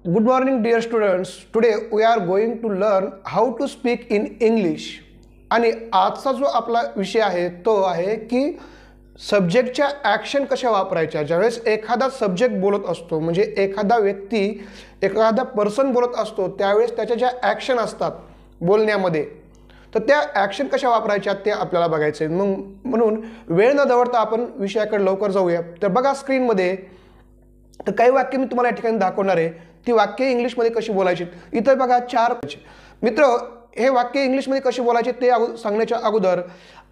Good morning dear students. Today we are going to learn how to speak in English. आणि आजचा जो आपला विषय आहे तो आहे की सब्जेक्टच्या ॲक्शन कशा वापरायच्या. ज्यावेळेस एखादा सब्जेक्ट बोलत असतो म्हणजे एखादा व्यक्ती एखादा पर्सन बोलत असतो त्यावेळेस त्याच्या ज्या ॲक्शन असतात बोलण्यामध्ये तर त्या ॲक्शन कशा वापरायच्या ते आपल्याला बघायचं आहे. म्हणून वेळ न दवडता आपण विषयाकडे लवकर जाऊया. तर बघा स्क्रीनमध्ये तर काही वाक्य मी तुम्हाला या ठिकाणी दाखवणार आहे. ती वाक्य इंग्लिशमध्ये कशी बोलायची. इथं बघा 4 मित्र हे वाक्य इंग्लिशमध्ये कशी बोलायचे ते सांगण्याच्या अगोदर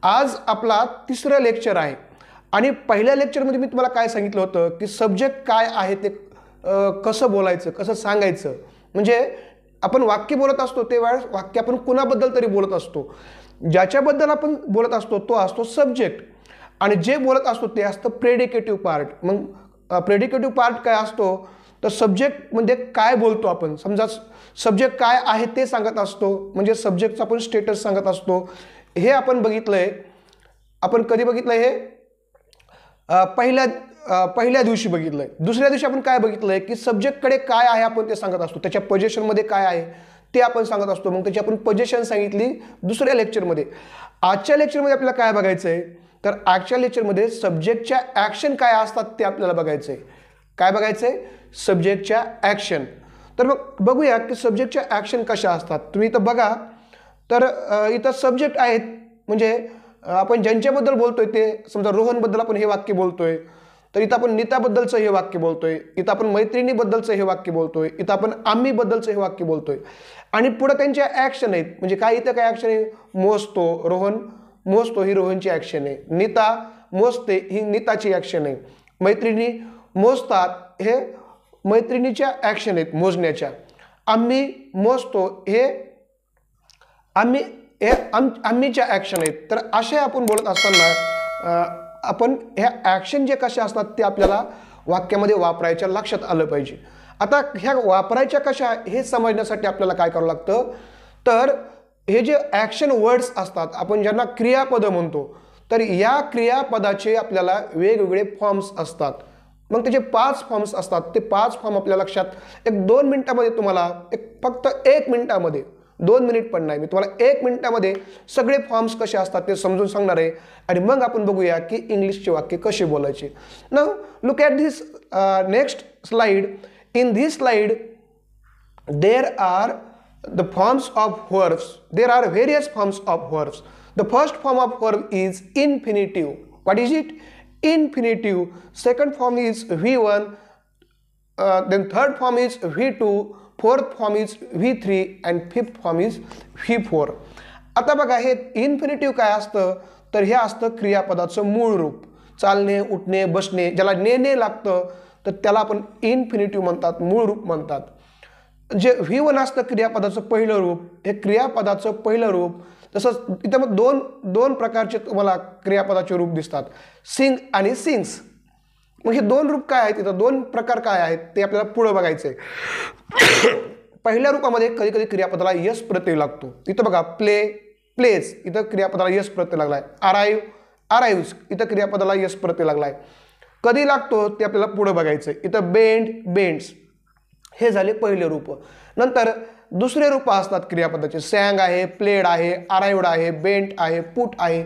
आज आपला 3रं लेक्चर आहे आणि पहिल्या लेक्चरमध्ये मी तुम्हाला काय सांगितलं होतं की सब्जेक्ट काय आहे ते कसं बोलायचं कसं सांगायचं. म्हणजे आपण वाक्य बोलत असतो ते वेळेस वाक्य आपण कुणाबद्दल तरी बोलत असतो. ज्याच्याबद्दल आपण बोलत असतो तो असतो सब्जेक्ट आणि जे बोलत असतो ते असतं प्रेडिकेटिव्ह पार्ट. मग प्रेडिकेटिव्ह पार्ट काय असतो तर सब्जेक्ट म्हणजे काय बोलतो आपण. समजा सब्जेक्ट काय आहे ते सांगत असतो म्हणजे सब्जेक्टचा आपण स्टेटस सांगत असतो. हे आपण बघितलंय. आपण कधी बघितलंय हे पहिल्या दिवशी बघितलंय. दुसऱ्या दिवशी आपण काय बघितलंय की सब्जेक्टकडे काय आहे आपण ते सांगत असतो. त्याच्या पोझिशनमध्ये काय आहे ते आपण सांगत असतो. मग त्याची आपण पोझिशन सांगितली दुसऱ्या लेक्चरमध्ये. आजच्या लेक्चरमध्ये आपल्याला काय बघायचं आहे तर आजच्या लेक्चरमध्ये सब्जेक्टच्या ॲक्शन काय असतात ते आपल्याला बघायचं आहे. काय बघायचं आहे सब्जेक्टच्या ॲक्शन. तर मग बघूया की सब्जेक्टच्या ॲक्शन कशा असतात. तुम्ही इथं बघा तर इथं सब्जेक्ट आहेत म्हणजे आपण ज्यांच्याबद्दल बोलतोय ते समजा रोहनबद्दल आपण हे वाक्य बोलतोय तर इथं आपण नीताबद्दलचं हे वाक्य बोलतोय. इथं आपण मैत्रिणीबद्दलचं हे वाक्य बोलतोय. इथं आपण आम्हीबद्दलचं हे वाक्य बोलतोय आणि पुढे त्यांच्या ॲक्शन आहेत. म्हणजे काय इथं काय ॲक्शन आहे मोजतो रोहन मोजतो ही रोहनची ॲक्शन आहे. नीता मोजते ही नीताची ॲक्शन आहे. मैत्रिणी मोजतात हे मैत्रिणीच्या ॲक्शन आहेत मोजण्याच्या. आम्ही मोजतो हे आम्हीच्या ॲक्शन आहेत. तर असे आपण बोलत असताना आपण ह्या ॲक्शन जे कशा असतात ते आपल्याला वाक्यामध्ये वापरायच्या लक्षात आलं पाहिजे. आता ह्या वापरायच्या कशा हे समजण्यासाठी आपल्याला काय करावं लागतं तर हे जे ॲक्शन वर्ड्स असतात आपण ज्यांना क्रियापदं म्हणतो तर या क्रियापदाचे आपल्याला वेगवेगळे फॉर्म्स असतात. मग त्याचे 5 फॉर्म्स असतात. ते 5 फॉर्म आपल्या लक्षात 2 मिनिटामध्ये तुम्हाला फक्त 1 मिनिटामध्ये 2 मिनिट पण नाही मी तुम्हाला 1 मिनिटामध्ये सगळे फॉर्म्स कसे असतात ते समजून सांगणार आहे आणि मग आपण बघूया की इंग्लिशचे वाक्य कसे बोलायचे. Now look at this next slide. In this slide there are the forms of verbs. There are various forms of verbs. The first form of verb is infinitive. What is it? Infinitive. Second form is V1. Then third form is V2. Fourth form is V3 and fifth form is V4. आता बघा हे infinitive काय असतं तर हे असतं क्रियापदाचं मूळ रूप. चालणे उठणे बसणे ज्याला नेणे लागतं तर त्याला आपण इन्फिनिटिव्ह म्हणतात मूळ रूप म्हणतात. जे V1 असतं क्रियापदाचं पहिलं रूप हे क्रियापदाचं पहिलं रूप. तसंच इथं मग दोन प्रकारचे तुम्हाला क्रियापदाचे रूप दिसतात सिंग आणि सिंग्स. मग हे 2 रूप काय आहेत इथं 2 प्रकार काय आहेत ते आपल्याला पुढं बघायचं आहे. पहिल्या रूपामध्ये कधी कधी क्रियापदाला यस प्रत्यय लागतो. इथं बघा प्ले प्लेज इथं क्रियापदाला यस प्रत्यय लागलाय. अराइव्स इथं क्रियापदाला यस प्रत्यय लागलाय. कधी लागतो ते आपल्याला पुढं बघायचं आहे. इथं बेंड्स हे झाले पहिले रूप. नंतर दुसरे रूप असतात क्रियापदाचे. सॅंग आहे प्लेड आहे अराइव्ड आहे बेंट आहे पुट आहे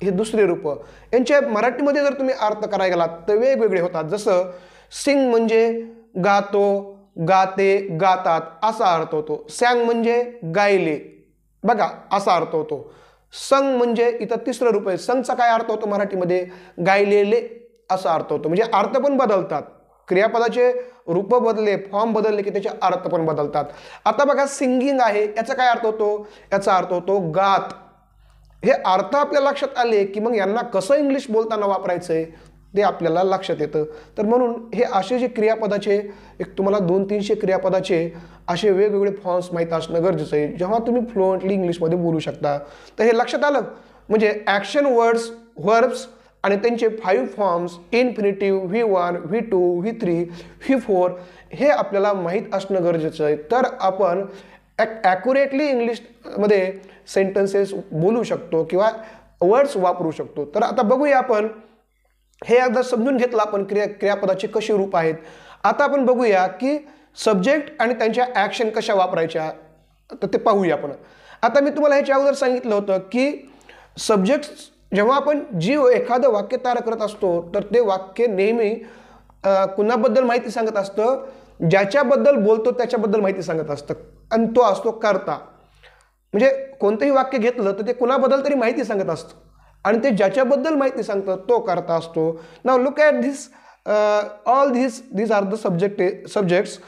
हे दुसरे रूप. यांच्या मराठीमध्ये जर तुम्ही अर्थ करायला गेलात तर वेगवेगळे होतात. जसं सिंग म्हणजे गातो गाते गातात असा अर्थ होतो. सॅंग म्हणजे गायले बघा असा अर्थ होतो. संग म्हणजे इथं 3रं रूप आहे. संगचा काय अर्थ होतो मराठीमध्ये गायलेले असा अर्थ होतो. म्हणजे अर्थ पण बदलतात. क्रियापदाचे रूप बदलले फॉर्म बदलले की त्याचे अर्थ पण बदलतात. आता बघा सिंगिंग आहे याचा काय अर्थ होतो याचा अर्थ होतो गात. हे अर्थ आपल्या लक्षात आले की मग यांना कसं इंग्लिश बोलताना वापरायचंय ते आपल्याला लक्षात येतं. तर म्हणून हे असे जे क्रियापदाचे तुम्हाला 200-300 क्रियापदाचे असे वेगवेगळे फॉर्म्स माहीत असणं गरजेचं आहे जेव्हा तुम्ही फ्लुएंटली इंग्लिशमध्ये बोलू शकता. तर हे लक्षात आलं म्हणजे ॲक्शन वर्ड्स व्हर्ब्स आणि त्यांचे 5 forms infinitive V1 V2 V3 V4 हे आपल्याला माहीत असणं गरजेचं आहे. तर आपण ॲक्युरेटली इंग्लिशमध्ये सेंटेन्सेस बोलू शकतो किंवा वर्ड्स वापरू शकतो. तर आता बघूया आपण हे एकदा समजून घेतलं आपण क्रियापदाचे कसे रूप आहेत. आता आपण बघूया की सब्जेक्ट आणि त्यांच्या ॲक्शन कशा वापरायच्या तर ते पाहूया आपण. आता मी तुम्हाला ह्याच्या अगोदर सांगितलं होतं की सब्जेक्ट जेव्हा आपण एखादं वाक्य तयार करत असतो तर ते वाक्य नेहमी कुणाबद्दल माहिती सांगत असतं, ज्याच्याबद्दल बोलतो त्याच्याबद्दल माहिती सांगत असतं, आणि तो असतो कर्ता. म्हणजे कोणतंही वाक्य घेतलं तर ते कुणाबद्दल तरी माहिती सांगत असतं, आणि ते ज्याच्याबद्दल माहिती सांगतं तो कर्ता असतो. Now look at this all these are the subjects.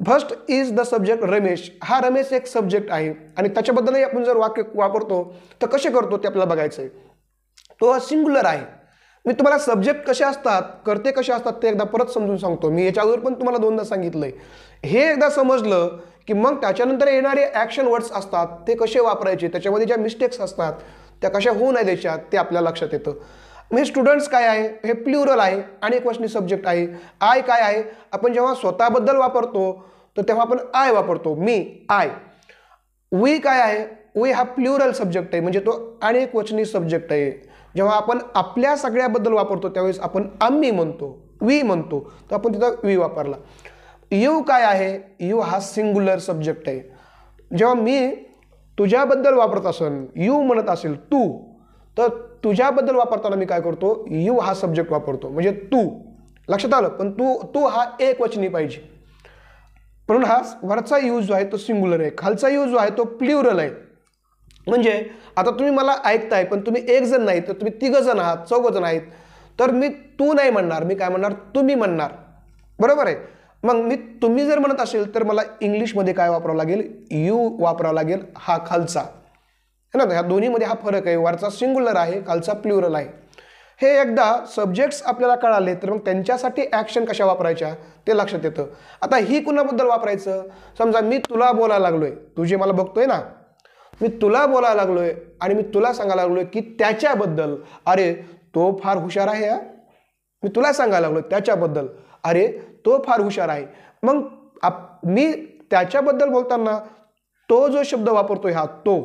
First is the subject Ramesh. हा रमेश एक सब्जेक्ट आहे, आणि त्याच्याबद्दलही आपण जर वाक्य वापरतो तर कसे करतो ते आपल्याला बघायचं आहे. तो सिंग्युलर आहे. मी तुम्हाला सब्जेक्ट कसे असतात, कर्ते कसे असतात ते एकदा परत समजून सांगतो. मी याच्यावर पण तुम्हाला दोनदा सांगितलंय. हे एकदा समजलं की मग त्याच्यानंतर येणारे ॲक्शन वर्ड्स असतात ते कसे वापरायचे, त्याच्यामध्ये ज्या मिस्टेक्स असतात त्या कशा होऊ नये द्यायच्यात ते आपल्या लक्षात येतं. म्हणजे स्टुडंट्स काय आहे, हे प्ल्युरल आहे, अनेक वचनी सब्जेक्ट आहे. आय काय आहे, आपण जेव्हा स्वतःबद्दल वापरतो तर तेव्हा आपण आय वापरतो, मी, आय. वी काय आहे, वी हा प्ल्युरल सब्जेक्ट आहे, म्हणजे तो अनेक वचनी सब्जेक्ट आहे. जेव्हा आपण आपल्या सगळ्याबद्दल वापरतो त्यावेळेस आपण आम्ही म्हणतो, वी म्हणतो, तर आपण तिथं वी वापरला. यू काय आहे, यू हा सिंग्युलर सब्जेक्ट आहे. जेव्हा मी तुझ्याबद्दल वापरत असेल, यू म्हणत असेल तू, तर तुझ्याबद्दल वापरताना मी काय करतो, यू हा सब्जेक्ट वापरतो, म्हणजे तू. लक्षात आलं. पण तू हा एक वचनी पाहिजे, म्हणून हा वरचा यूज जो आहे तो सिंग्युलर आहे, खालचा यूज जो आहे तो प्ल्युरल आहे. म्हणजे आता तुम्ही मला ऐकताय पण तुम्ही एक जण नाही तर तुम्ही 3 जण आहात, 4 जण आहेत, तर मी तू नाही म्हणणार, मी काय म्हणणार, तुम्ही म्हणणार. बरोबर आहे. मग मी तुम्ही जर म्हणत असेल तर मला इंग्लिशमध्ये काय वापरावं लागेल, यू वापरावं लागेल, हा खालचा है ना. ह्या दोन्हीमध्ये हा फरक आहे, वरचा सिंग्युलर आहे, खालचा प्ल्युरल आहे. हे एकदा सब्जेक्ट्स आपल्याला कळाले तर मग त्यांच्यासाठी ॲक्शन कशा वापरायच्या ते लक्षात येतं. आता ही कुणाबद्दल वापरायचं, समजा मी तुला बोलायला लागलोय, तू जे मला बघतोय ना, मी तुला बोलायला लागलोय आणि मी तुला सांगायला लागलोय की त्याच्याबद्दल, अरे तो फार हुशार आहे. मी तुला सांगायला लागलोय त्याच्याबद्दल, अरे तो फार हुशार आहे. मग मी त्याच्याबद्दल बोलताना तो जो शब्द वापरतोय हा तो,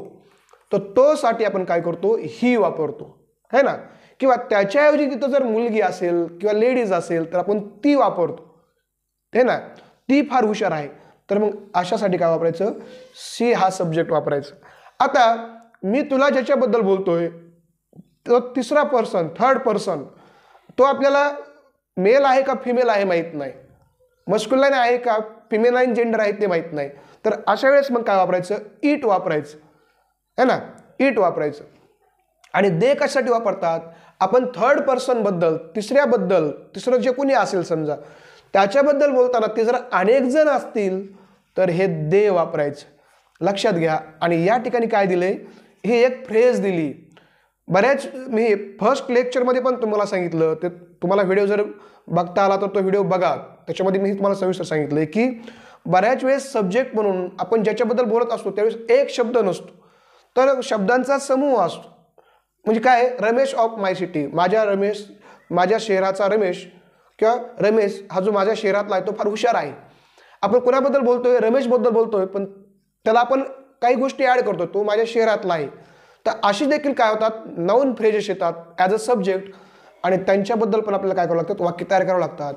तर तो साठी आपण काय करतो, ही वापरतो है ना. किंवा त्याच्याऐवजी तिथं जर मुलगी असेल किंवा लेडीज असेल तर आपण ती वापरतो है ना, ती फार हुशार आहे. तर मग अशासाठी काय वापरायचं, सी हा सब्जेक्ट वापरायचं. आता मी तुला ज्याच्याबद्दल बोलतोय तो तिसरा पर्सन, थर्ड पर्सन, तो आपल्याला मेल आहे का फिमेल आहे माहीत नाही, मस्क्युलाईन आहे का फिमेलाईन जेंडर आहे ते माहीत नाही. तर अशा वेळेस मग काय वापरायचं, इट वापरायचं है ना, इट वापरायचं. आणि दे कशासाठी वापरतात, आपण थर्ड पर्सन बद्दल, तिसरं जे कोणी असेल समजा त्याच्याबद्दल बोलताना ते जर अनेक जण असतील तर हे दे वापरायचं. लक्षात घ्या. आणि या ठिकाणी काय दिले, ही एक फ्रेज दिली. बऱ्याच मी फर्स्ट लेक्चरमध्ये पण तुम्हाला सांगितलं, ते तुम्हाला व्हिडिओ जर बघता आला तर तो व्हिडिओ बघा, त्याच्यामध्ये मी तुम्हाला सविस्तर सांगितलं की बऱ्याच वेळेस सब्जेक्ट म्हणून आपण ज्याच्याबद्दल बोलत असतो त्यावेळेस एक शब्द नसतो तर शब्दांचा समूह असतो. म्हणजे काय, रमेश ऑफ माय सिटी, माझ्या शहराचा रमेश, किंवा रमेश हा जो माझ्या शहरातला आहे तो फार हुशार आहे. आपण कोणाबद्दल बोलतोय, रमेशबद्दल बोलतोय, पण त्याला आपण काही गोष्टी ॲड करतो, तो माझ्या शहरातला आहे. तर अशी देखील काय होतात, नाउन फ्रेजेस येतात ॲज अ सब्जेक्ट, आणि त्यांच्याबद्दल पण आपल्याला काय करावं लागतं, वाक्य तयार करावं लागतात.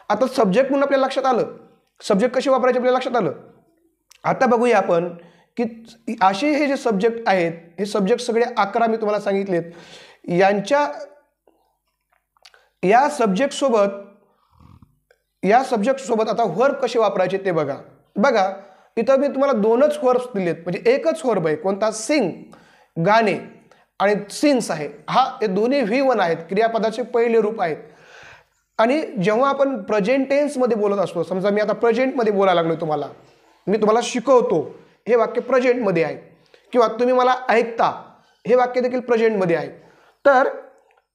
आता सब्जेक्ट म्हणून आपल्याला लक्षात आलं, सब्जेक्ट कसे वापरायचे आपल्याला लक्षात आलं. आता बघूया आपण की असे हे जे सब्जेक्ट आहेत, हे सब्जेक्ट सगळे 11 मी तुम्हाला सांगितलेत. या सब्जेक्ट सोबत आता वर्ब कसे वापरायचे ते बघा. इथं मी तुम्हाला 2च वर्ब्स दिलेत, म्हणजे एकच वर्ब आहे कोणता, सिंग, गाणे, आणि सिंग्स आहे. हे दोन्ही V1 आहेत, क्रियापदाचे पहिले रूप आहेत. आणि जेव्हा आपण प्रेझेंट टेन्समध्ये बोलत असतो, समजा मी आता प्रेझेंटमध्ये बोलायला लागलो, मी तुम्हाला शिकवतो, हे वाक्य प्रेझेंटमध्ये आहे, किंवा तुम्ही मला ऐकता, हे वाक्य देखील प्रेझेंटमध्ये आहे. तर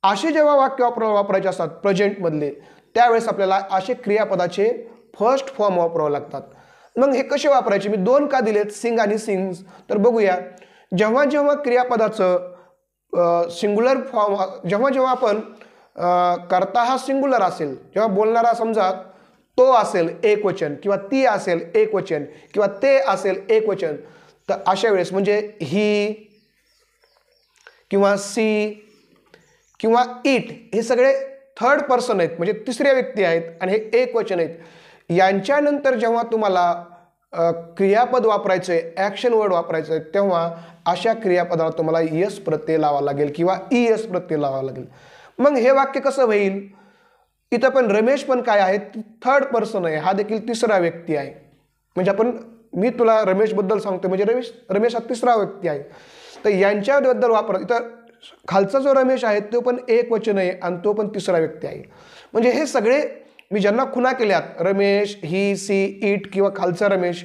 असे जेव्हा वाक्य वापरायचे असतात प्रेझेंटमधले, त्यावेळेस आपल्याला असे क्रियापदाचे फर्स्ट फॉर्म वापरावं लागतात. मग हे कसे वापरायचे, मी 2 का दिलेत, सिंग आणि सिंग्स. तर बघूया. जेव्हा जेव्हा क्रियापदाचं सिंग्युलर फॉर्म, जेव्हा आपण कर्ता हा सिंग्युलर असेल, जेव्हा बोलणारा समजा तो असेल एकवचन, किंवा ती असेल एकवचन, किंवा ते असेल एकवचन, तर अशा वेळेस म्हणजे ही किंवा सी किंवा इट हे सगळे थर्ड पर्सन आहेत, म्हणजे तिसऱ्या व्यक्ती आहेत, आणि हे एकवचन आहेत. यांच्यानंतर जेव्हा तुम्हाला क्रियापद वापरायचं आहे, ॲक्शन वर्ड वापरायचं आहे, तेव्हा अशा क्रियापदाला तुम्हाला यस प्रत्यय लावा लागेल किंवा ईएस प्रत्यय लावा लागेल. मग हे वाक्य कसं होईल? इथं पण रमेश पण काय आहे, थर्ड पर्सन आहे, हा देखील तिसरा व्यक्ती आहे. म्हणजे मी तुला रमेशबद्दल सांगतो, म्हणजे रमेश हा तिसरा व्यक्ती आहे. तर यांच्याबद्दल वापर, इथं खालचा जो रमेश आहे तो पण एक वचन आहे आणि तो पण तिसरा व्यक्ती आहे. म्हणजे हे सगळे मी ज्यांना खुणा केल्यात, रमेश, ही, सी, इट किंवा खालचा रमेश,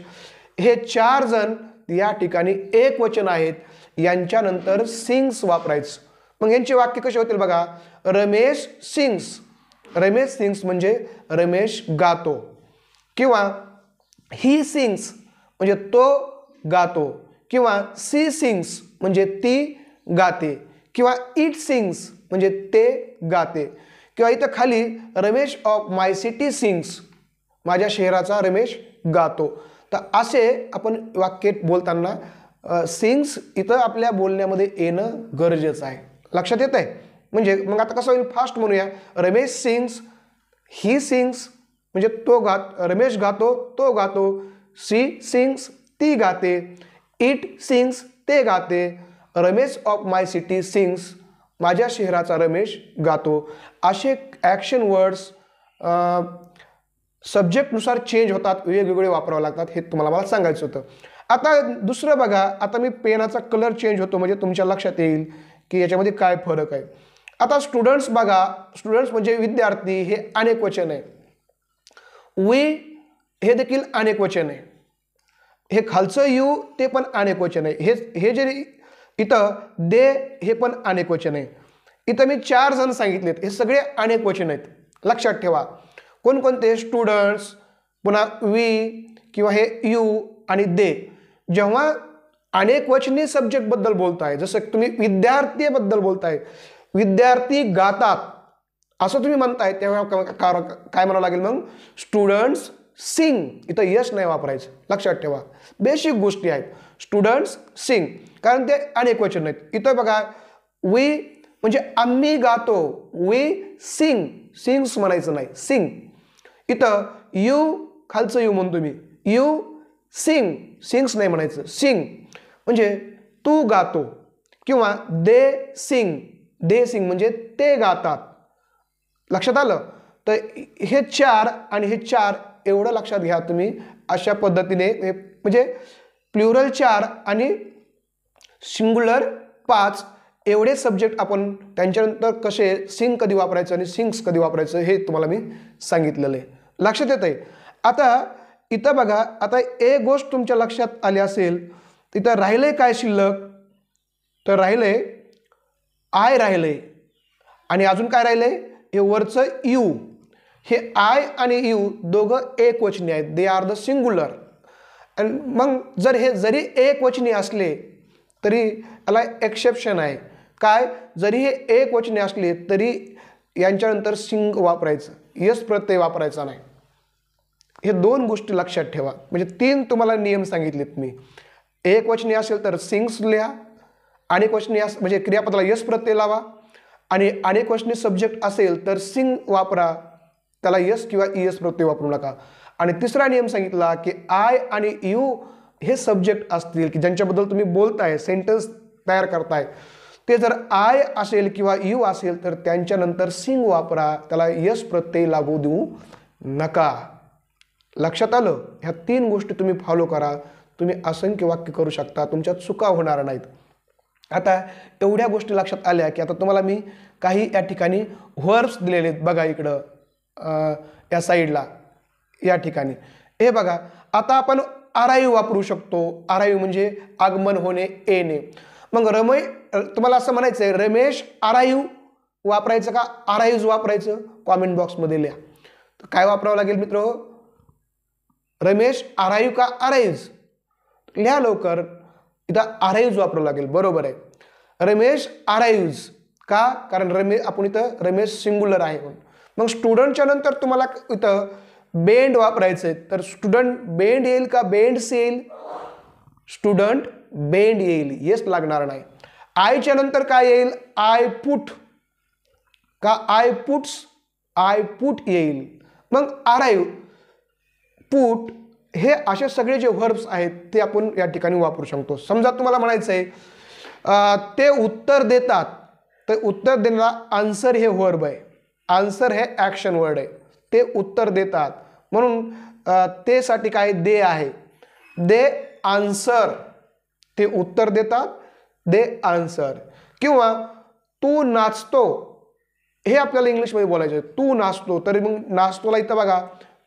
हे 4 जण या ठिकाणी एक वचन आहेत. यांच्यानंतर सिंग्स वापरायचं. मग यांचे वाक्य कसे होतील बघा. रमेश सिंग्स. रमेश सिंग्स म्हणजे रमेश गातो, किंवा ही सिंग्स म्हणजे तो गातो, किंवा सी सिंग्स म्हणजे ती गाते, किंवा इट सिंग्स म्हणजे ते गाते, किंवा इथं खाली Ramesh of my city sings, माझ्या शहराचा रमेश गातो. तर असे आपण वाक्य बोलताना सिंग्स इथं आपल्या बोलण्यामध्ये येणं गरजेचं आहे. लक्षात येत आहे? म्हणजे मग आता कसं होईल, फास्ट म्हणूया. रमेश सिंग्स, ही सिंग्स म्हणजे रमेश गातो, तो गातो. सी सिंग्स, ती गाते. इट सिंग्स, ते गाते. Ramesh of my city sings, माझ्या शहराचा रमेश गातो. असे ॲक्शन वर्ड्स सब्जेक्टनुसार चेंज होतात, वेगवेगळे वापरावे लागतात. हे तुम्हाला मला सांगायचं होतं. आता दुसरं बघा, आता मी पेनाचा कलर चेंज होतो म्हणजे तुमच्या लक्षात येईल की याच्यामध्ये काय फरक आहे. आता स्टुडंट्स बघा, स्टुडंट्स म्हणजे विद्यार्थी, हे अनेक वचन आहे. वी हे देखील अनेक वचन आहे. हे खालचं यू ते पण अनेक वचन आहे. हे जे इथं दे हे पण अनेक वचन आहे. इथं मी 4 जण सांगितलेत, हे सगळे अनेक वचन आहेत. लक्षात ठेवा. कोणकोणते? स्टुडंट्स, पुन्हा वी किंवा हे यू आणि दे. जेव्हा अनेक वचनी सब्जेक्टबद्दल बोलताय, जसं तुम्ही विद्यार्थीबद्दल बोलताय, विद्यार्थी गातात असं तुम्ही म्हणताय, तेव्हा काय म्हणावं लागेल मग? स्टुडंट्स सिंग. इथं यश नाही वापरायचं. लक्षात ठेवा, बेसिक गोष्टी आहेत. स्टुडंट्स सिंग, कारण ते अनेक वचन आहेत. इथं बघा, वी म्हणजे आम्ही गातो, वी सिंग. सिंग्स म्हणायचं नाही, सिंग. इथं यू, खालचं यू म्हणतो मी, यू सिंग. सिंग्स नाही म्हणायचं, सिंग म्हणजे तू गातो, किंवा दे सिंग. दे सिंग म्हणजे ते गातात. लक्षात आलं? तर हे 4 आणि हे 4 एवढं लक्षात घ्या तुम्ही. अशा पद्धतीने म्हणजे प्लुरल 4 आणि सिंग्युलर 5 एवढे सब्जेक्ट आपण त्यांच्यानंतर कसे सिंग कधी वापरायचं आणि सिंग्स कधी वापरायचं हे तुम्हाला मी सांगितलेलं आहे. लक्षात येत आहे? आता इथं बघा, आता एक गोष्ट तुमच्या लक्षात आली असेल, तिथं राहिलंय काय शिल्लक? तर राहिलंय आय राहिलंय, आणि अजून काय राहिलंय? हे वरचं यू. हे आय आणि यू दोघं एक वचनी आहेत. They are the singular. आणि मग जरी एक वचनी असले तरी याला एक्सेप्शन आहे. काय? जरी हे एक वचनी असले तरी यांच्यानंतर सिंग वापरायचं, यस प्रत्यय वापरायचा नाही. हे 2 गोष्टी लक्षात ठेवा. म्हणजे 3 तुम्हाला नियम सांगितलेत मी. एक वचनी असेल तर सिंग्स लिहा, अनेक वचनी म्हणजे क्रियापदाला यस प्रत्यय लावा, आणि अनेक वचनी सब्जेक्ट असेल तर सिंग वापरा, त्याला यस किंवा ईएस प्रत्यय वापरू नका. आणि तिसरा नियम सांगितला की आय आणि यू हे सब्जेक्ट असतील की ज्यांच्याबद्दल तुम्ही बोलताय, सेंटेन्स तयार करताय, ते जर आय असेल किंवा यू असेल तर त्यांच्यानंतर सिंग वापरा, त्याला यस प्रत्यय लागू देऊ नका. लक्षात आलं? ह्या 3 गोष्टी तुम्ही फॉलो करा, तुम्ही असंख्य वाक्य करू शकता, तुमच्या चुका होणार नाहीत. आता एवढ्या गोष्टी लक्षात आल्या की आता तुम्हाला मी काही या ठिकाणी वर्ब्स दिलेले आहेत. बघा इकडं या साईडला या ठिकाणी हे बघा. आता आपण अराईव्ह वापरू शकतो. अराईव्ह म्हणजे आगमन होणे, येणे. मग तुम्हाला असं म्हणायचं आहे, रमेश अराईव्ह वापरायचं का अराईव्ह वापरायचं? कॉमेंट बॉक्समध्ये लिहा. तर काय वापरावं लागेल मित्र? रमेश अराईव्ह का अराईव्ह? लिहा लवकर. इथं अराईव्ह वापरावं लागेल. बरोबर आहे. रमेश अराईव्ह का? कारण आपण इथं रमेश सिंग्युलर आहे म्हणून. मग स्टुडंटच्या नंतर तुम्हाला इथं बेंड वापरायचं आहे, तर स्टुडंट बेंड येईल का बेंड्स येईल? स्टुडंट बेंड येईल, येस लागणार नाही. आयच्या नंतर काय येईल? आय पुट का आय पुट्स? आय पुट येईल. मग अराईव्ह पुट, हे असे सगळे जे व्हर्ब्स आहेत ते आपण या ठिकाणी वापरू शकतो. समजा तुम्हाला म्हणायचं आहे ते उत्तर देतात, तर उत्तर देणारा आन्सर हे व्हर्ब आहे, आन्सर हे ॲक्शन वर्ड आहे. ते उत्तर देतात म्हणून ते साठी काय दे आहे, दे आन्सर, ते उत्तर देतात, दे आन्सर. किंवा तू नाचतो, हे आपल्याला इंग्लिशमध्ये बोलायचं आहे, तू नाचतो. तर मग नाचतोला इथं बघा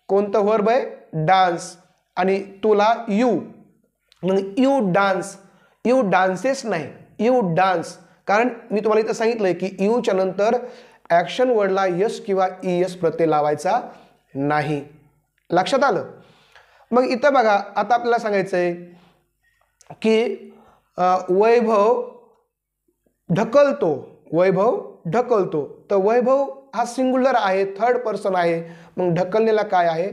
कोणतं व्हर्ब आहे, डान्स, आणि तुला यू, मग यू डान्स, यू डान्सेस नाही, यू डान्स. कारण मी तुम्हाला इथं सांगितलंय की यूच्या नंतर ॲक्शन वर्डला यस किंवा ईएस प्रत्यय लावायचा नाही. लक्षात आलं. मग इथं बघा आता आपल्याला सांगायचं आहे की वैभव ढकलतो, वैभव ढकलतो. तर वैभव हा सिंग्युलर आहे, थर्ड पर्सन आहे, मग ढकलण्याला काय आहे,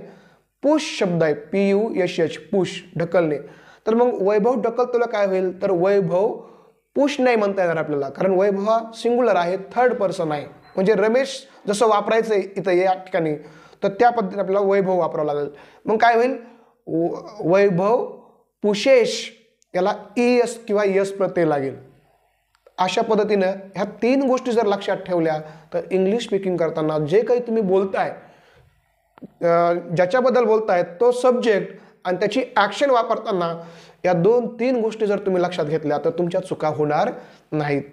पुश शब्द आहे, PUSH, पुश, ढकलणे. तर मग वैभव ढकलतोला काय होईल, तर वैभव पुश नाही म्हणता येणार आपल्याला, कारण वैभव हा सिंग्युलर आहे, थर्ड पर्सन आहे. म्हणजे रमेश जसं वापरायचं आहे इथं या ठिकाणी, तर त्या पद्धतीने आपल्याला वैभव वापरावं लागेल. मग काय होईल, वैभव पुशेश, याला ईएस किंवा यस प्रत्यय लागेल. अशा पद्धतीनं ह्या 3 गोष्टी जर लक्षात ठेवल्या तर इंग्लिश स्पीकिंग करताना जे काही तुम्ही बोलताय, ज्याच्याबद्दल बोलताय तो सब्जेक्ट आणि त्याची ॲक्शन वापरताना या 2-3 गोष्टी जर तुम्ही लक्षात घेतल्या तर तुमच्या चुका होणार नाहीत.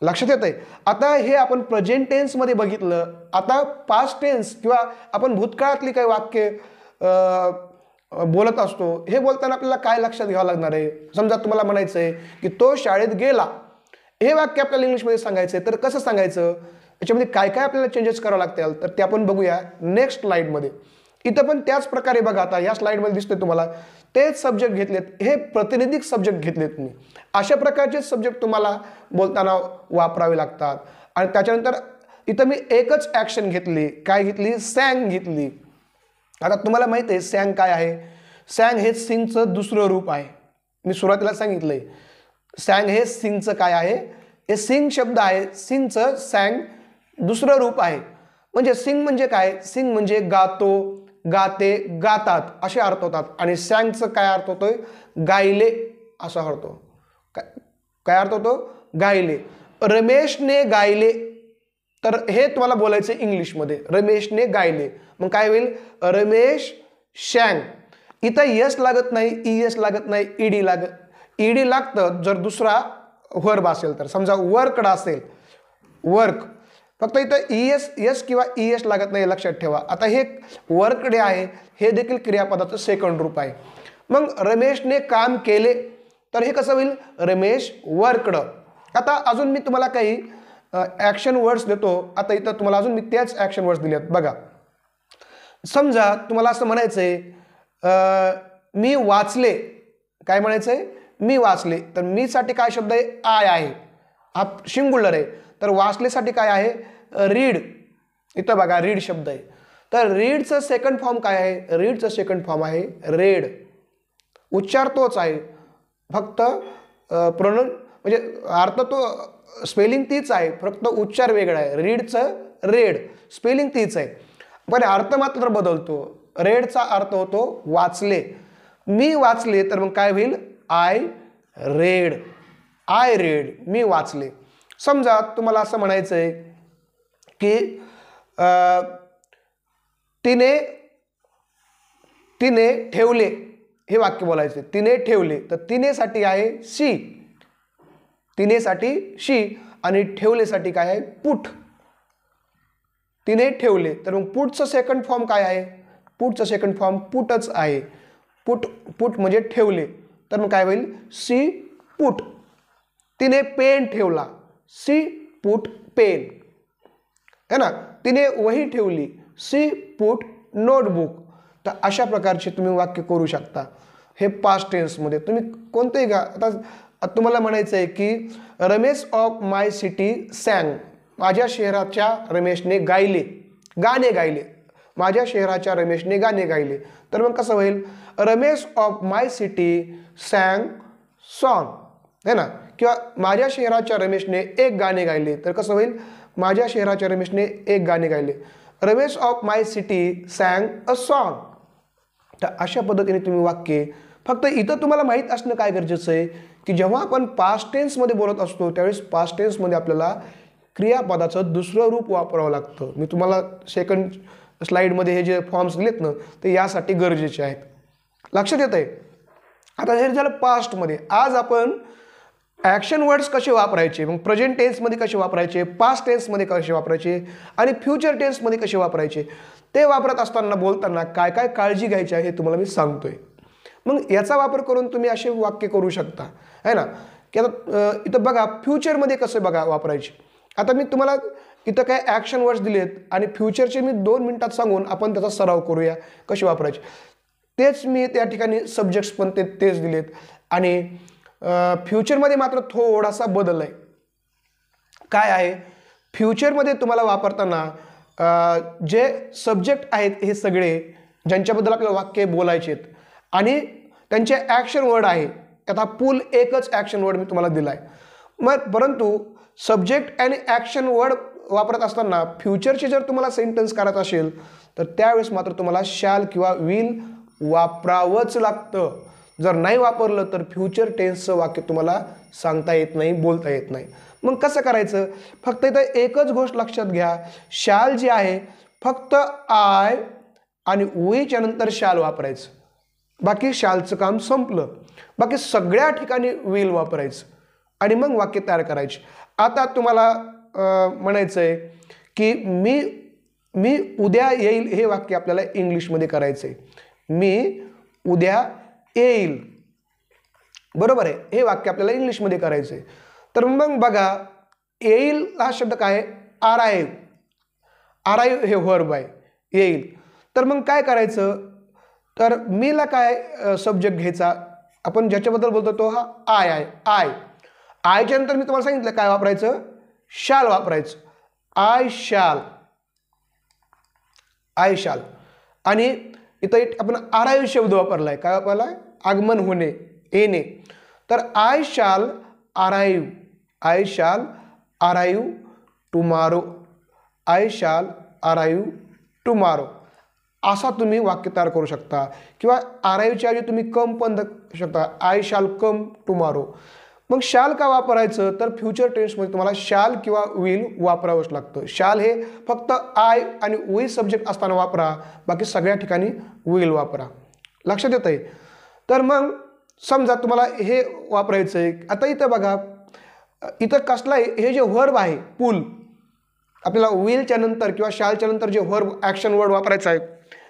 लक्षात येतंय. आता हे आपण प्रेझेंट टेन्समध्ये बघितलं. आता पास्ट टेन्स किंवा आपण भूतकाळातली काही वाक्य बोलत असतो, हे बोलताना आपल्याला काय लक्षात घ्यावं लागणार आहे. समजा तुम्हाला म्हणायचं आहे की तो शाळेत गेला, हे वाक्य आपल्याला इंग्लिशमध्ये सांगायचं आहे, तर कसं सांगायचं, याच्यामध्ये काय काय आपल्याला चेंजेस करावं लागतील तर ते आपण बघूया नेक्स्ट स्लाइडमध्ये. इथं पण त्याच प्रकारे बघा, आता या स्लाइडमध्ये दिसतंय तुम्हाला तेच सब्जेक्ट घेतलेत, हे प्रातिनिधिक सब्जेक्ट घेतलेत मी. अशा प्रकारचे सब्जेक्ट तुम्हाला बोलताना वापरावे लागतात. आणि त्याच्यानंतर इथं मी एकच ॲक्शन घेतली, काय घेतली, सॅंग घेतली. आता तुम्हाला माहिती आहे सॅंग काय आहे, सॅंग हे सिंगचं दुसरं रूप आहे. मी सुरुवातीला सांगितलंय सॅंग हे सिंगचं काय आहे, हे सिंग शब्द आहे, सिंगचं सॅंग दुसरं रूप आहे. म्हणजे सिंग म्हणजे काय, सिंग म्हणजे गातो, गाते, गातात असे अर्थ होतात. आणि सॅंगचं काय अर्थ होतोय, गायले असा अर्थ. काय अर्थ होतो, गायले. रमेशने गायले, तर हे तुम्हाला बोलायचं इंग्लिशमध्ये, रमेशने गायले. मग काय होईल, रमेश शँग. इथं यस लागत नाही, ईएस लागत नाही, ईडी लागतं जर दुसरा वर्ब असेल तर. समजा वर्कड असेल, वर्क, फक्त इथं यस किंवा ईएस लागत नाही, लक्षात ठेवा. आता हे वर्कडे आहे, हे देखील क्रियापदाचं सेकंड रूप आहे. मग रमेशने काम केले, तर हे कसं होईल, रमेश वर्कड. आता अजून मी तुम्हाला काही ॲक्शन वर्ड्स देतो. आता इथं तुम्हाला अजून मी त्याच ॲक्शन वर्ड्स दिलेत बघा. समजा तुम्हाला असं म्हणायचंय मी वाचले, काय म्हणायचंय, मी वाचले. तर मी साठी काय शब्द आहे, आय आहे, हा सिंग्युलर आहे. तर वाचलेसाठी काय आहे, रीड. इथं बघा रीड शब्द आहे. तर रीडचं सेकंड फॉर्म काय आहे, रीडचं सेकंड फॉर्म आहे रेड. उच्चार तोच आहे, फक्त म्हणजे अर्थ तो, स्पेलिंग तीच आहे, फक्त उच्चार वेगळा आहे. रीडचं रेड, स्पेलिंग तीच आहे, पण अर्थ मात्र बदलतो. रेडचा अर्थ होतो वाचले, मी वाचले. तर मग काय होईल, आय रेड, आय रेड, मी वाचले. समजा तुम्हाला असं म्हणायचं आहे की तिने ठेवले, हे वाक्य बोलायचे, तिने ठेवले. तर तिनेसाठी आहे शी, तिनेसाठी शी, आणि ठेवलेसाठी काय आहे, पुट. तिने ठेवले, तर मग पुटचं सेकंड फॉर्म काय आहे, पुटचं सेकंड फॉर्म पुटच आहे. पुट म्हणजे ठेवले. तर मग काय होईल, सी पुट. तिने पेन ठेवला, सी पुट पेन, है ना. तिने वही ठेवली, सी पुट नोटबुक. तर अशा प्रकारचे तुम्ही वाक्य करू शकता. हे पास्ट टेन्समध्ये तुम्ही कोणतेही घ्या. आता तुम्हाला म्हणायचं आहे की Ramesh of my city sang, माझ्या शहराच्या रमेशने गायले, गाणे गायले, माझ्या शहराच्या रमेशने गाणे गायले. तर मग कसं होईल, Ramesh of my city sang song, है ना. किंवा माझ्या शहराच्या रमेशने एक गाणे गायले, तर कसं होईल, माझ्या शहराच्या रमेशने एक गाणे गायले. Ramesh of my city sang a song. तर अशा पद्धतीने तुम्ही वाक्ये, फक्त इथं तुम्हाला माहीत असणं काय गरजेचं आहे की जेव्हा आपण पास्ट टेन्समध्ये बोलत असतो त्यावेळेस पास्ट टेन्समध्ये आपल्याला क्रियापदाचं दुसरं रूप वापरावं लागतं. मी तुम्हाला सेकंड स्लाइडमध्ये हे जे फॉर्म्स दिलेत ना ते यासाठी गरजेचे आहेत. लक्षात येत आहे. आता हे झालं पास्टमध्ये. आज आपण ॲक्शन वर्ड्स कसे वापरायचे, मग प्रेझेंट टेन्समध्ये कसे वापरायचे, पास्ट टेन्समध्ये कसे वापरायचे आणि फ्युचर टेन्समध्ये कसे वापरायचे, ते वापरत असताना बोलताना काय काय काळजी घ्यायची आहे हे तुम्हाला मी सांगतोय. मग याचा वापर करून तुम्ही असे वाक्य करू शकता आहे ना. की आता इथं बघा फ्युचरमध्ये कसं बघा वापरायचे. आता मी तुम्हाला इथं काय ॲक्शन वर्ड्स दिलेत आणि फ्युचरचे मी 2 मिनिटात सांगून आपण त्याचा सराव करूया कसे वापरायचे. तेच मी त्या ठिकाणी सब्जेक्ट्स पण तेच दिलेत आणि फ्युचरमध्ये मात्र थोडासा बदल आहे. काय आहे, फ्युचरमध्ये तुम्हाला वापरताना जे सब्जेक्ट आहेत हे सगळे ज्यांच्याबद्दल आपल्याला वाक्य बोलायचे आहेत आणि त्यांचे ॲक्शन वर्ड आहे. आता पूल एकच ॲक्शन वर्ड मी तुम्हाला दिला आहे. मग परंतु सब्जेक्ट आणि ॲक्शन वर्ड वापरत असताना फ्युचरचे जर तुम्हाला सेंटेन्स करायचं असेल तर त्यावेळेस मात्र तुम्हाला शॅल किंवा विल वापरावंच लागतं. जर नाही वापरलं तर फ्युचर टेन्सचं वाक्य तुम्हाला सांगता येत नाही, बोलता येत नाही. मग कसं करायचं, फक्त इथं एकच गोष्ट लक्षात घ्या, शॅल जे आहे फक्त आय आणि वीच्या नंतर शॅल वापरायचं. बाकी शॅलचं काम संपलं. बाकी सगळ्या ठिकाणी विल वापरायचं आणि मग वाक्य तयार करायचे. आता तुम्हाला म्हणायचं आहे की मी उद्या येईल हे वाक्य आपल्याला इंग्लिशमध्ये करायचं आहे. मी उद्या येईल, बरोबर आहे, हे वाक्य आपल्याला इंग्लिशमध्ये करायचं आहे. तर मग बघा येईल हा शब्द काय आहे, अराईव्ह. अराईव्ह हे वर्ब आहे, येईल. तर मग काय करायचं, तर मीला काय सब्जेक्ट घ्यायचा, आपण ज्याच्याबद्दल बोलतो तो हा आय आहे. आयच्या नंतर मी तुम्हाला सांगितलं काय वापरायचं, शॅल वापरायचं. आय शॅल आणि इथं आपण अराईव्ह शब्द वापरलाय. काय वापरलाय, आगमन होणे, येणे. तर I shall arrive tomorrow. I shall arrive tomorrow असा तुम्ही वाक्य तयार करू शकता. किंवा अराईव्हच्या ऐवजी तुम्ही कम पण करू शकता, आय शॅल कम टुमारो. मग शॅल का वापरायचं, तर फ्युचर टेन्समध्ये तुम्हाला शॅल किंवा विल वापरावंच लागतं. शॅल हे फक्त आय आणि वी सब्जेक्ट असताना वापरा, बाकी सगळ्या ठिकाणी विल वापरा. लक्षात येत आहे. तर मग समजा तुम्हाला हे वापरायचं आहे. आता इथं बघा, इथं कसला हे जे वर्ब आहे पुल, आपल्याला विलच्या नंतर किंवा शॅलच्या नंतर जे वर्ब ॲक्शन वर्ड वापरायचं आहे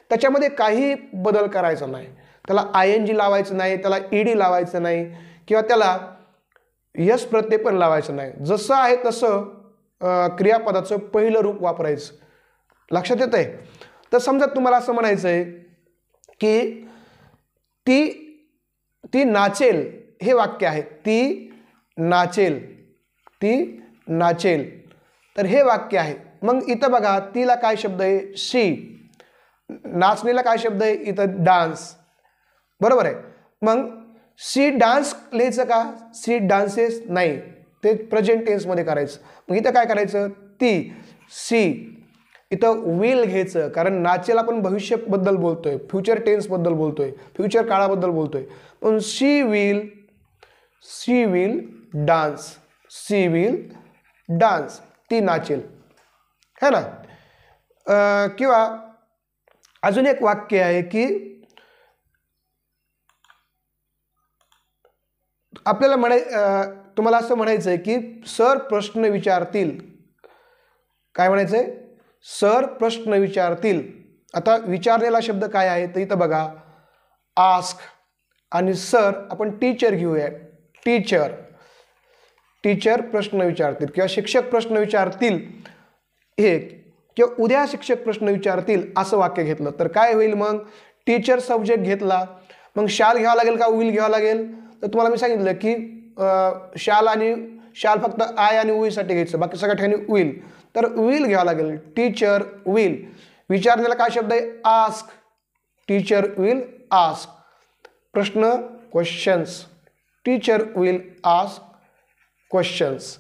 त्याच्यामध्ये काही बदल करायचा नाही. त्याला ING लावायचं नाही, त्याला ED लावायचं नाही किंवा त्याला यस प्रत्यय पण लावायचं नाही. जसं आहे तसं क्रियापदाचं पहिलं रूप वापरायचं. लक्षात येत आहे. तर समजा तुम्हाला असं म्हणायचं आहे की ती नाचेल, हे वाक्य आहे, ती नाचेल, तर हे वाक्य आहे. मग इथं बघा तिला काय शब्द आहे, शी. नाचणीला काय शब्द आहे इथं, डान्स, बरोबर आहे. मग शी डान्स लिहायचं का, शी डान्सेस नाही, ते प्रेझेंट टेन्समध्ये करायचं. मग इथं काय करायचं, ती शी. इथं विल घ्यायचं कारण नाचेल आपण भविष्याबद्दल बोलतोय, फ्युचर टेन्सबद्दल बोलतोय, फ्युचर काळाबद्दल बोलतोय. पण शी विल डान्स, ती नाचेल, है ना. किंवा अजून एक वाक्य आहे की आपल्याला तुम्हाला असं म्हणायचं आहे की सर प्रश्न विचारतील. काय म्हणायचं आहे, सर प्रश्न विचारतील. आता विचारलेला शब्द काय आहे, तर इथं बघा आस्क आणि सर आपण टीचर घेऊया. टीचर प्रश्न विचारतील किंवा शिक्षक प्रश्न विचारतील, हे किंवा उद्या शिक्षक प्रश्न विचारतील असं वाक्य घेतलं तर काय होईल, मग टीचर सब्जेक्ट घेतला, मग शाल घ्यावा लागेल का विल घ्यावा लागेल. तर तुम्हाला मी सांगितलं की शाल फक्त आय आणि वी साठी घ्यायचं, बाकी सगळ्या ठिकाणी विल. तर विल घ्यावं लागेल, टीचर विल. विचारलेला काय शब्द आहे, आस्क. Teacher will ask. प्रश्न questions, teacher will ask questions.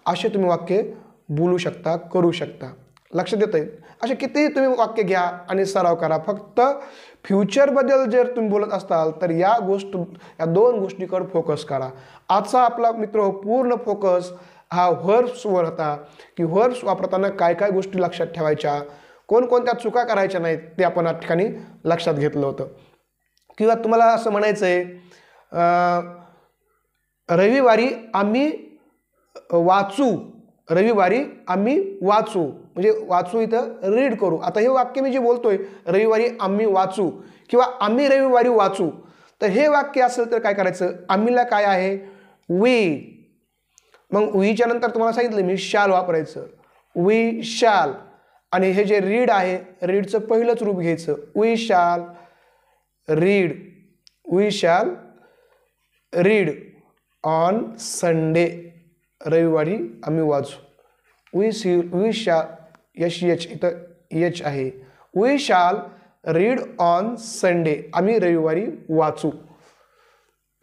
असे तुम्ही वाक्य बोलू शकता, करू शकता. लक्षात येत आहे. असे कितीही तुम्ही वाक्य घ्या आणि सराव करा. फक्त फ्युचरबद्दल जर तुम्ही बोलत असाल तर या दोन गोष्टीकडे फोकस करा. आजचा आपला मित्र पूर्ण फोकस हा व्हर्ब्सवर होता की व्हर्ब्स वापरताना काय काय गोष्टी लक्षात ठेवायच्या, कोणकोणत्या चुका करायच्या नाहीत ते आपण या ठिकाणी लक्षात घेतलं होतं. किंवा तुम्हाला असं म्हणायचं आहे रविवारी आम्ही वाचू, रविवारी आम्ही वाचू म्हणजे वाचू इथं रीड करू. आता हे वाक्य मी जे बोलतोय रविवारी आम्ही वाचू किंवा आम्ही रविवारी वाचू, तर हे वाक्य असेल तर काय करायचं, आम्हीला काय आहे वी. मग वीच्या नंतर तुम्हाला सांगितलं मी शॅल वापरायचं, वी शॅल. आणि हे जे रीड आहे रीडचं पहिलंच रूप घ्यायचं, we shall read, we shall read on Sunday, रविवारी आम्ही वाचू. वी शॅल एच इथं एच आहे, we shall read on Sunday, आम्ही रविवारी वाचू.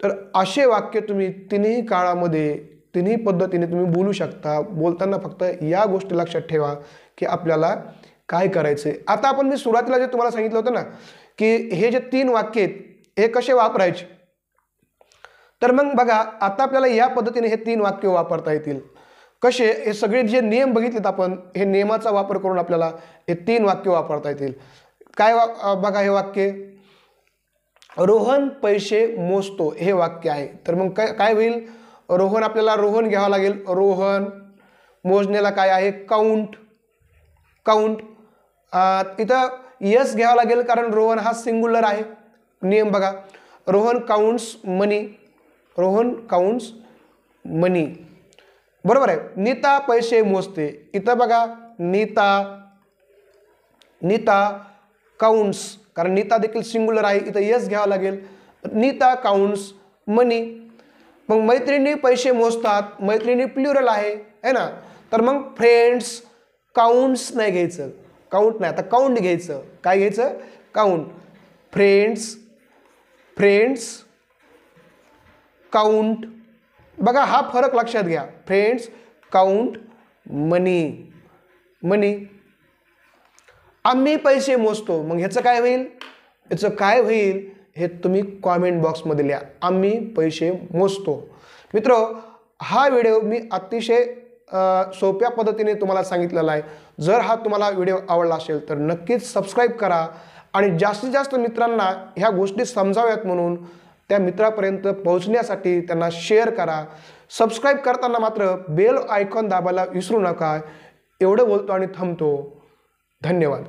तर असे वाक्य तुम्ही तिन्ही काळामध्ये तिन्ही पद्धतीने तुम्ही बोलू शकता. बोलताना फक्त या गोष्टी लक्षात ठेवा की आपल्याला काय करायचं आहे. आता आपण मी सुरुवातीला जे तुम्हाला सांगितलं होतं ना की हे जे 3 वाक्य आहेत हे कसे वापरायचे, तर मग बघा आता आपल्याला या पद्धतीने हे 3 वाक्य वापरता येतील. कसे, हे सगळे जे नियम बघितलेत आपण, हे नियमाचा वापर करून आपल्याला हे 3 वाक्य वापरता येतील. काय बघा हे वाक्य, रोहन पैसे मोजतो हे वाक्य आहे. तर मग काय होईल, रोहन आपल्याला रोहन घ्यावं लागेल, रोहन. मोजण्याला काय आहे काउंट, काउंट. इथं यस घ्यावं लागेल कारण रोहन हा सिंग्युलर आहे. नियम बघा, रोहन काउंट्स मनी, रोहन काउंट्स मनी, बरोबर आहे. नीता पैसे मोजते, इथं बघा नीता, नीता काउंट्स, कारण नीता देखील सिंग्युलर आहे, इथं यस घ्यावं लागेल, नीता काउंट्स मनी. मग मैत्रिणी पैसे मोजतात, मैत्रिणी प्लुरल आहे ना. तर मग फ्रेंड्स काउंट्स नाही घ्यायचं, काउंट नाही, आता काउंट घ्यायचं. काय घ्यायचं, काउंट. Friends, friends count. बघा हा फरक लक्षात घ्या, फ्रेंड्स काउंट मनी, मनी. आम्ही पैसे मोजतो, मग ह्याचं काय होईल, याचं काय होईल हे तुम्ही कॉमेंट बॉक्समध्ये लिहा, आम्ही पैसे मोजतो. मित्र, हा व्हिडिओ मी अतिशय सोप्या पद्धतीने तुम्हाला सांगितलेला आहे. जर हा तुम्हाला व्हिडिओ आवडला असेल तर नक्कीच सबस्क्राईब करा आणि जास्तीत जास्त मित्रांना ह्या गोष्टी समजाव्यात म्हणून त्या मित्रापर्यंत पोहोचण्यासाठी त्यांना शेअर करा. सबस्क्राईब करताना मात्र बेल आयकॉन दाबायला विसरू नका. एवढं बोलतो आणि थांबतो. धन्यवाद.